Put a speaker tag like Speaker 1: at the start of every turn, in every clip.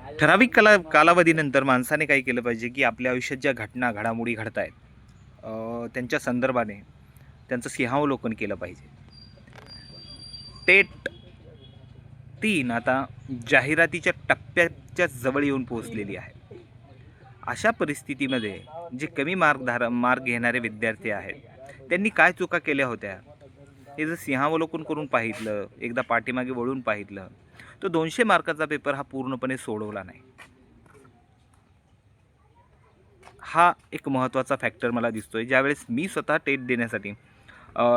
Speaker 1: ठराविक कालावधीनंतर माणसाने काय केलं पाहिजे की आपल्या आयुष्यात ज्या घडामोडी घडत आहेत त्यांच्या संदर्भाने त्यांचं सिंहावलोकन केलं पाहिजे. टेट 3 आता जाहिरातीच्या टप्प्याच्या जवळ येऊन पोहोचलेली आहे. अशा परिस्थितीमध्ये जे कमी मार्क घेणारे विद्यार्थी आहेत त्यांनी काय चुका केल्या होत्या हे जर सिंहावलोकन करून पाहितलं, एकदा पाठीमागे वळून पाहितलं, तो 200 मार्काचा पेपर हा पूर्णपणे सोडवला नाही. हा एक महत्त्वाचा फॅक्टर मला दिसतोय. ज्यावेळेस मी स्वतः टेट देण्यासाठी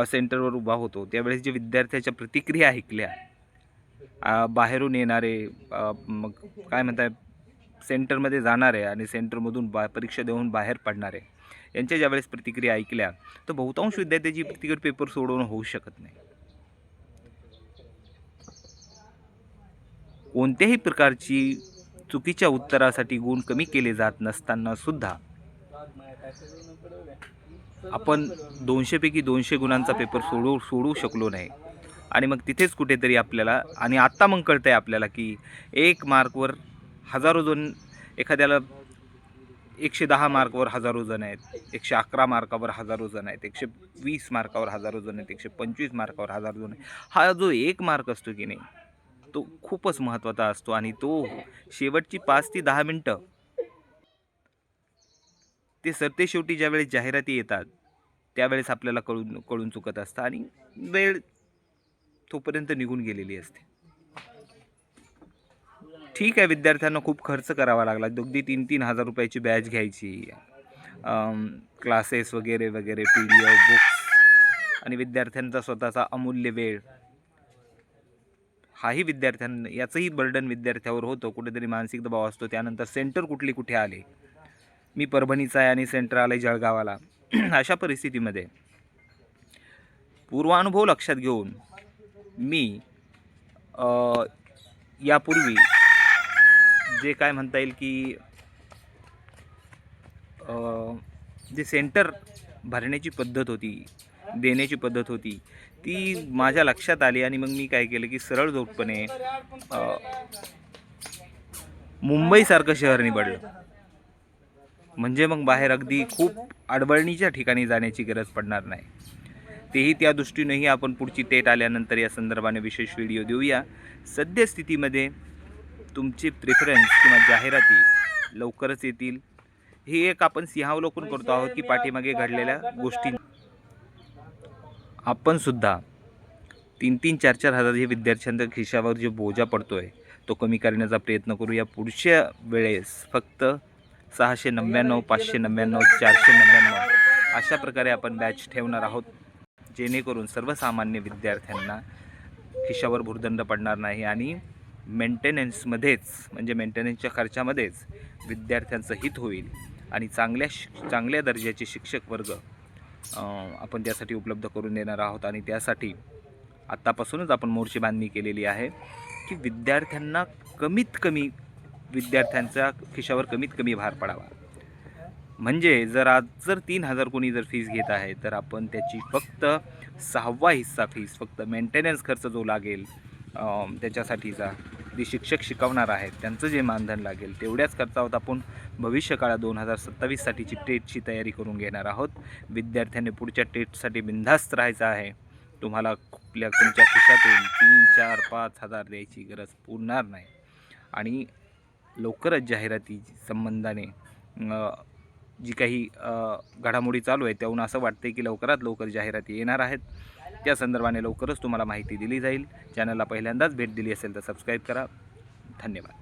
Speaker 1: सेंटरवर उभा होतो त्यावेळेस जे विद्यार्थ्याच्या प्रतिक्रिया ऐकल्या, बाहेरून येणारे मग काय म्हणताय सेंटरमध्ये जाणारे आणि सेंटरमधून परीक्षा देऊन बाहेर पडणारे यांच्या ज्यावेळेस प्रतिक्रिया ऐकल्या तर बहुतांश विद्यार्थ्याची प्रतिक्रिया पेपर सोडवणं होऊ शकत नाही. कोणत्याही प्रकारची चुकीच्या उत्तरासाठी गुण कमी केले जात नसताना सुद्धा आपण 200 पैकी 200 गुणांचा पेपर सोडवू शकलो नाही. आणि मग तिथेच कुठेतरी आपल्याला आणि आत्ता मग कळतं आहे आपल्याला की 1 मार्कवर हजारो जण, एखाद्याला 110 मार्कवर हजारो जण आहेत, 111 मार्कावर हजारो जण आहेत, 120 मार्कावर हजारो जण आहेत, 125 मार्कावर हजारो जण आहेत. हा जो 1 मार्क असतो की नाही तो खूपच महत्त्वाचा असतो आणि तो शेवटची 5 ते 10 मिनटं ते सरते शेवटी ज्यावेळेस जाहिराती येतात त्यावेळेस आपल्याला कळून चुकत असतं आणि वेळ तोपर्यंत निघून गेलेली असते. ठीक आहे, विद्यार्थ्यांना खूप खर्च करावा लागला, अगदी 3-3 हजार रुपयाची बॅच घ्यायची, क्लासेस वगैरे वगैरे, PDF बुक्स आणि विद्यार्थ्यांचा स्वतःचा अमूल्य वेळ, हाही विद्यार्थ्यांना याचंही बर्डन विद्यार्थ्यावर होतं. कुठेतरी मानसिक दबाव असतो. त्यानंतर सेंटर कुठे आले, मी परभणीचा आहे आणि सेंटर आलं जळगावाला. अशा परिस्थितीमध्ये पूर्वानुभव लक्षात घेऊन मी यापूर्वी जे काय म्हणता येईल की जे सेंटर भरण्याची पद्धत होती, देण्याची पद्धत होती, ती माझ्या लक्षात आली आणि मग मी काय केलं की सरळ जोडपणे मुंबईसारखं शहर निवडलं. म्हणजे मग बाहेर अगदी खूप अडवळणीच्या ठिकाणी जाण्याची गरज पडणार नाही. तेही त्या दृष्टीनेही आपण पुढची टेट आल्यानंतर या संदर्भाने विशेष व्हिडिओ देऊया. सद्यस्थितीमध्ये तुमचे प्रेफरन्स किंवा जाहिराती लवकरच येतील. हे एक आपण सिंहावलोकन करतो आहोत की पाठीमागे घडलेल्या गोष्टी आपण सुद्धा 3-3, 4-4 हजार हे विद्यार्थ्यांच्या खिशावर जो बोजा पडतोय तो कमी करण्याचा प्रयत्न करूया. पुढच्या वेळेस फक्त 699, 599, 499 अशा प्रकारे आपण बॅच ठेवणार आहोत, जेणेकरून सर्वसामान्य विद्यार्थ्यांना खिशावर भुर्दंड पडणार नाही आणि मेंटेनन्समध्येच म्हणजे मेंटेनन्सच्या खर्चामध्येच विद्यार्थ्यांचं हित होईल आणि चांगल्या दर्जाचे शिक्षक वर्ग आपण त्यासाठी उपलब्ध करून देणार आहोत. आणि त्यासाठी आत्तापासूनच आपण मोर्चे बांधणी केलेली आहे की विद्यार्थ्यांना विद्यार्थ्यांच्या खिशावर कमीत कमी भार पडावा. म्हणजे आज 3,000 कोणी जर फीस घेत आहे तर आपण त्याची फक्त 6वा हिस्सा फीस, फक्त मेंटेनन्स खर्च जो लागेल त्याच्यासाठीचा, जे शिक्षक शिकवणार आहेत त्यांचं जे मानधन लागेल तेवढ्याच खर्चावर आपण भविष्यकाळात 2027साठीची टेटची तयारी करून घेणार आहोत. विद्यार्थ्यांनी पुढच्या टेटसाठी बिनधास्त राहायचं आहे. तुम्हाला तुमच्या खिशातून 3, 4, 5 हजार द्यायची गरज पुरणार नाही. आणि लवकरच जाहिराती संबंधाने जी काही घडामोडी चालू आहे त्याहून असं वाटते की लवकरात लवकर जाहिराती येणार आहेत. त्या संदर्भाने लवकरच तुम्हाला माहिती दिली जाईल. चॅनलला पहिल्यांदाच भेट दिली असेल तर सबस्क्राईब करा. धन्यवाद.